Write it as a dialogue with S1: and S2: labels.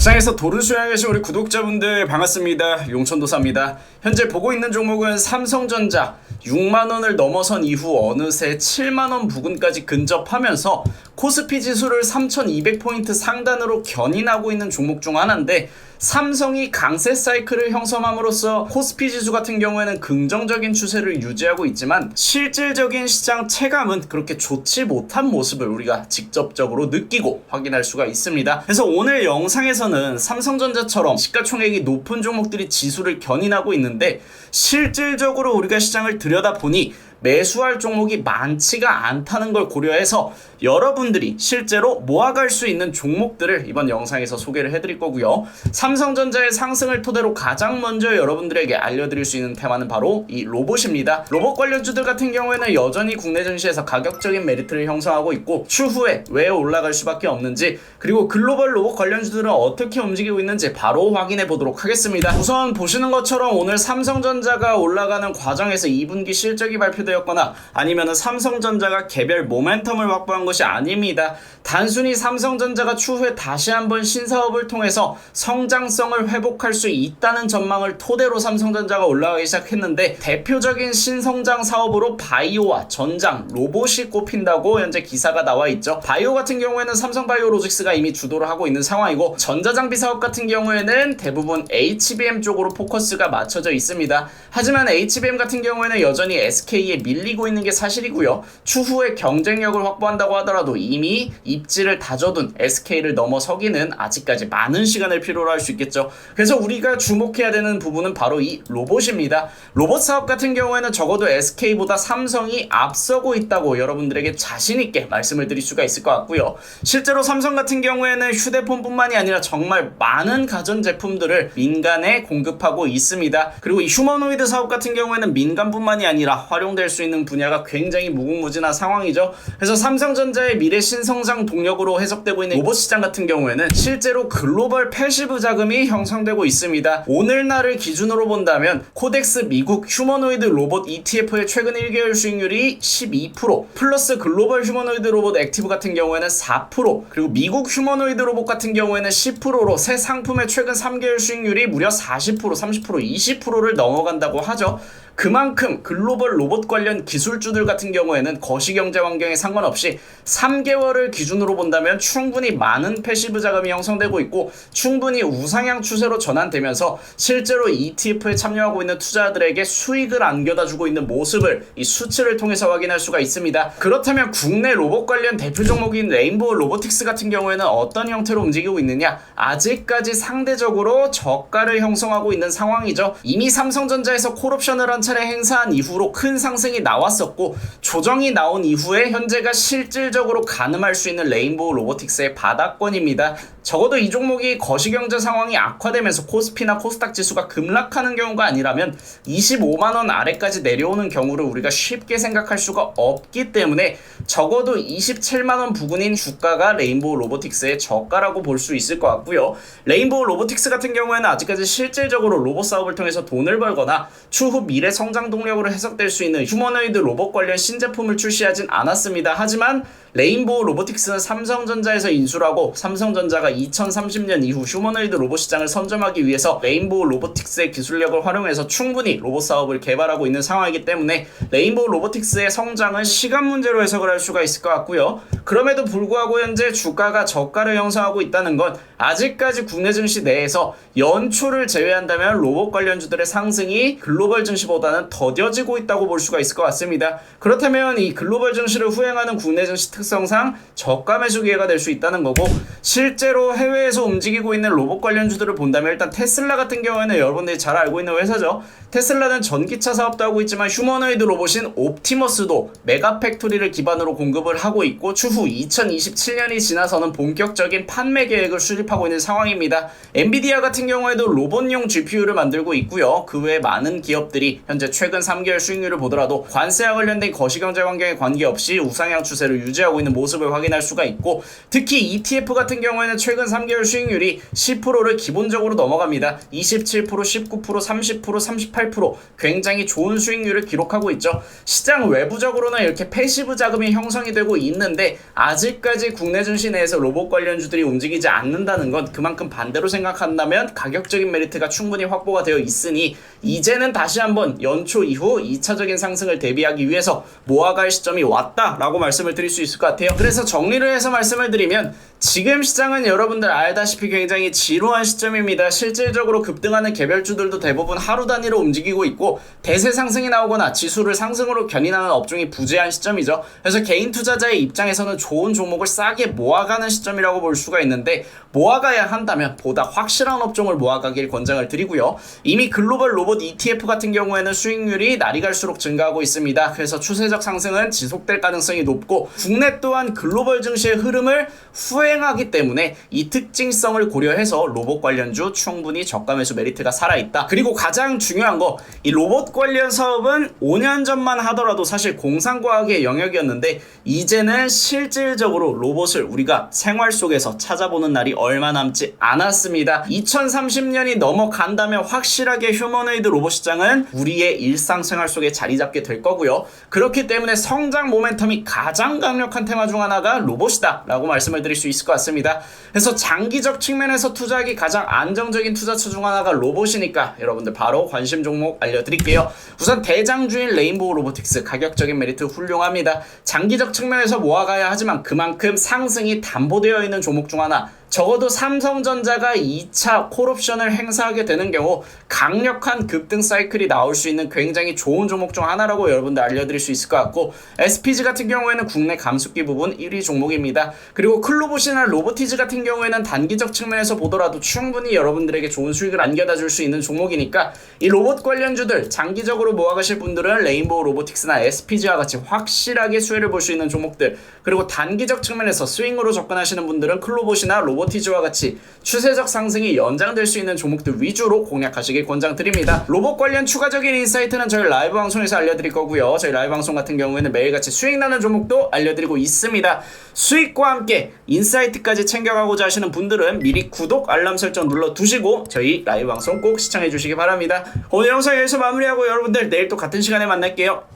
S1: 시장에서 도를 수행해 계신 우리 구독자분들 반갑습니다. 용천도사입니다. 현재 보고 있는 종목은 삼성전자 6만원을 넘어선 이후 어느새 7만원 부근까지 근접하면서 코스피 지수를 3200포인트 상단으로 견인하고 있는 종목 중 하나인데, 삼성이 강세 사이클을 형성함으로써 코스피 지수 같은 경우에는 긍정적인 추세를 유지하고 있지만 실질적인 시장 체감은 그렇게 좋지 못한 모습을 우리가 직접적으로 느끼고 확인할 수가 있습니다. 그래서 오늘 영상에서는 삼성전자처럼 시가총액이 높은 종목들이 지수를 견인하고 있는데, 실질적으로 우리가 시장을 들여다보니 매수할 종목이 많지가 않다는 걸 고려해서 여러분들이 실제로 모아갈 수 있는 종목들을 이번 영상에서 소개를 해드릴 거고요. 삼성전자의 상승을 토대로 가장 먼저 여러분들에게 알려드릴 수 있는 테마는 바로 이 로봇입니다. 로봇 관련주들 같은 경우에는 여전히 국내 증시에서 가격적인 메리트를 형성하고 있고, 추후에 왜 올라갈 수밖에 없는지, 그리고 글로벌 로봇 관련주들은 어떻게 움직이고 있는지 바로 확인해 보도록 하겠습니다. 우선 보시는 것처럼 오늘 삼성전자가 올라가는 과정에서 2분기 실적이 발표되었거나 아니면 삼성전자가 개별 모멘텀을 확보한 것이 아닙니다. 단순히 삼성전자가 추후에 다시 한번 신사업을 통해서 성장성을 회복할 수 있다는 전망을 토대로 삼성전자가 올라가기 시작했는데, 대표적인 신성장 사업으로 바이오와 전장, 로봇이 꼽힌다고 현재 기사가 나와 있죠. 바이오 같은 경우에는 삼성바이오로직스가 이미 주도를 하고 있는 상황이고, 전자장비 사업 같은 경우에는 대부분 HBM 쪽으로 포커스가 맞춰져 있습니다. 하지만 HBM 같은 경우에는 여전히 SK에 밀리고 있는 게 사실이고요. 추후에 경쟁력을 확보한다고 하더라도 이미 입지를 다져둔 SK를 넘어서기는 아직까지 많은 시간을 필요로 할 수 있겠죠. 그래서 우리가 주목해야 되는 부분은 바로 이 로봇입니다. 로봇 사업 같은 경우에는 적어도 SK보다 삼성이 앞서고 있다고 여러분들에게 자신있게 말씀을 드릴 수가 있을 것 같고요. 실제로 삼성 같은 경우에는 휴대폰뿐만이 아니라 정말 많은 가전제품들을 민간에 공급하고 있습니다. 그리고 이 휴머노이드 사업 같은 경우에는 민간뿐만이 아니라 활용될 수 있는 분야가 굉장히 무궁무진한 상황이죠. 그래서 삼성전자의 미래 신성장 동력으로 해석되고 있는 로봇 시장 같은 경우에는 실제로 글로벌 패시브 자금이 형성되고 있습니다. 오늘날을 기준으로 본다면 코덱스 미국 휴머노이드 로봇 ETF의 최근 1개월 수익률이 12%, 플러스 글로벌 휴머노이드 로봇 액티브 같은 경우에는 4%, 그리고 미국 휴머노이드 로봇 같은 경우에는 10%로 새 상품의 최근 3개월 수익률이 무려 40%, 30%, 20%를 넘어간다고 하죠. 그만큼 글로벌 로봇 관련 기술주들 같은 경우에는 거시경제 환경에 상관없이 3개월을 기준으로 본다면 충분히 많은 패시브 자금이 형성되고 있고, 충분히 우상향 추세로 전환되면서 실제로 ETF에 참여하고 있는 투자자들에게 수익을 안겨다주고 있는 모습을 이 수치를 통해서 확인할 수가 있습니다. 그렇다면 국내 로봇 관련 대표 종목인 레인보우 로보틱스 같은 경우에는 어떤 형태로 움직이고 있느냐? 아직까지 상대적으로 저가를 형성하고 있는 상황이죠. 이미 삼성전자에서 콜옵션을 한 차례 행사한 이후로 큰 상승이 나왔었고, 조정이 나온 이후에 현재가 실질적으로 가늠할 수 있는 레인보우 로보틱스의 바닥권입니다. 적어도 이 종목이 거시경제 상황이 악화되면서 코스피나 코스닥 지수가 급락하는 경우가 아니라면 25만원 아래까지 내려오는 경우를 우리가 쉽게 생각할 수가 없기 때문에 적어도 27만원 부근인 주가가 레인보우 로보틱스의 저가라고 볼 수 있을 것 같고요. 레인보우 로보틱스 같은 경우에는 아직까지 실질적으로 로봇 사업을 통해서 돈을 벌거나 추후 미래 성장 동력으로 해석될 수 있는 휴머노이드 로봇 관련 신제품을 출시하진 않았습니다. 하지만 레인보우 로보틱스는 삼성전자에서 인수를 하고, 삼성전자가 2030년 이후 휴머노이드 로봇 시장을 선점하기 위해서 레인보우 로보틱스의 기술력을 활용해서 충분히 로봇 사업을 개발하고 있는 상황이기 때문에 레인보우 로보틱스의 성장은 시간 문제로 해석을 할 수가 있을 것 같고요. 그럼에도 불구하고 현재 주가가 저가를 형성하고 있다는 건 아직까지 국내 증시 내에서 연초를 제외한다면 로봇 관련주들의 상승이 글로벌 증시보다는 더뎌지고 있다고 볼 수가 있을 것 같습니다. 그렇다면 이 글로벌 증시를 후행하는 국내 증시 특성상 저가 매수 기회가 될 수 있다는 거고, 실제로 해외에서 움직이고 있는 로봇 관련주들을 본다면 일단 테슬라 같은 경우에는 여러분들이 잘 알고 있는 회사죠. 테슬라는 전기차 사업도 하고 있지만 휴머노이드 로봇인 옵티머스도 메가팩토리를 기반으로 공급을 하고 있고, 추후 2027년이 지나서는 본격적인 판매 계획을 수립하고 있는 상황입니다. 엔비디아 같은 경우에도 로봇용 GPU를 만들고 있고요. 그 외에 많은 기업들이 현재 최근 3개월 수익률을 보더라도 관세와 관련된 거시경제 환경에 관계없이 우상향 추세를 유지하고 있는 모습을 확인할 수가 있고, 특히 ETF 같은 같은 경우에는 최근 3개월 수익률이 10%를 기본적으로 넘어갑니다. 27%, 19%, 30%, 38% 굉장히 좋은 수익률을 기록하고 있죠. 시장 외부적으로는 이렇게 패시브 자금이 형성이 되고 있는데 아직까지 국내 증시 내에서 로봇 관련주들이 움직이지 않는다는 건 그만큼 반대로 생각한다면 가격적인 메리트가 충분히 확보가 되어 있으니 이제는 다시 한번 연초 이후 2차적인 상승을 대비하기 위해서 모아갈 시점이 왔다라고 말씀을 드릴 수 있을 것 같아요. 그래서 정리를 해서 말씀을 드리면 지금 시장은 여러분들 알다시피 굉장히 지루한 시점입니다. 실질적으로 급등하는 개별주들도 대부분 하루 단위로 움직이고 있고 대세 상승이 나오거나 지수를 상승으로 견인하는 업종이 부재한 시점이죠. 그래서 개인 투자자의 입장에서는 좋은 종목을 싸게 모아가는 시점이라고 볼 수가 있는데 모아가야 한다면 보다 확실한 업종을 모아가길 권장을 드리고요. 이미 글로벌 로봇 ETF 같은 경우에는 수익률이 날이 갈수록 증가하고 있습니다. 그래서 추세적 상승은 지속될 가능성이 높고 국내 또한 글로벌 증시의 흐름을 후행하기 때문에 이 특징성을 고려해서 로봇 관련주 충분히 저가 매수 메리트가 살아있다. 그리고 가장 중요한 거 이 로봇 관련 사업은 5년 전만 하더라도 사실 공상과학의 영역이었는데 이제는 실질적으로 로봇을 우리가 생활 속에서 찾아보는 날이 얼마 남지 않았습니다. 2030년이 넘어간다면 확실하게 휴머노이드 로봇 시장은 우리의 일상생활 속에 자리 잡게 될 거고요. 그렇기 때문에 성장 모멘텀이 가장 강력한 테마 중 하나가 로봇이다 라고 말씀을 드릴 수 있을 것 같습니다. 그래서 장기적 측면에서 투자하기 가장 안정적인 투자처 중 하나가 로봇이니까 여러분들 바로 관심 종목 알려드릴게요. 우선 대장주인 레인보우 로보틱스 가격적인 메리트 훌륭합니다. 장기적 측면에서 모아가야 하지만 그만큼 상승이 담보되어 있는 종목 중 하나, 적어도 삼성전자가 2차 콜옵션을 행사하게 되는 경우 강력한 급등 사이클이 나올 수 있는 굉장히 좋은 종목 중 하나라고 여러분들 알려드릴 수 있을 것 같고, SPG 같은 경우에는 국내 감속기 부분 1위 종목입니다. 그리고 클로봇이나 로보티즈 같은 경우에는 단기적 측면에서 보더라도 충분히 여러분들에게 좋은 수익을 안겨다 줄 수 있는 종목이니까 이 로봇 관련주들 장기적으로 모아가실 분들은 레인보우 로보틱스나 SPG와 같이 확실하게 수혜를 볼 수 있는 종목들, 그리고 단기적 측면에서 스윙으로 접근하시는 분들은 클로봇이나 로보티즈와 같이 추세적 상승이 연장될 수 있는 종목들 위주로 공략하시길 권장드립니다. 로봇 관련 추가적인 인사이트는 저희 라이브 방송에서 알려드릴 거고요. 저희 라이브 방송 같은 경우에는 매일같이 수익 나는 종목도 알려드리고 있습니다. 수익과 함께 인사이트까지 챙겨가고자 하시는 분들은 미리 구독, 알람 설정 눌러두시고 저희 라이브 방송 꼭 시청해주시기 바랍니다. 오늘 영상 여기서 마무리하고 여러분들 내일 또 같은 시간에 만날게요.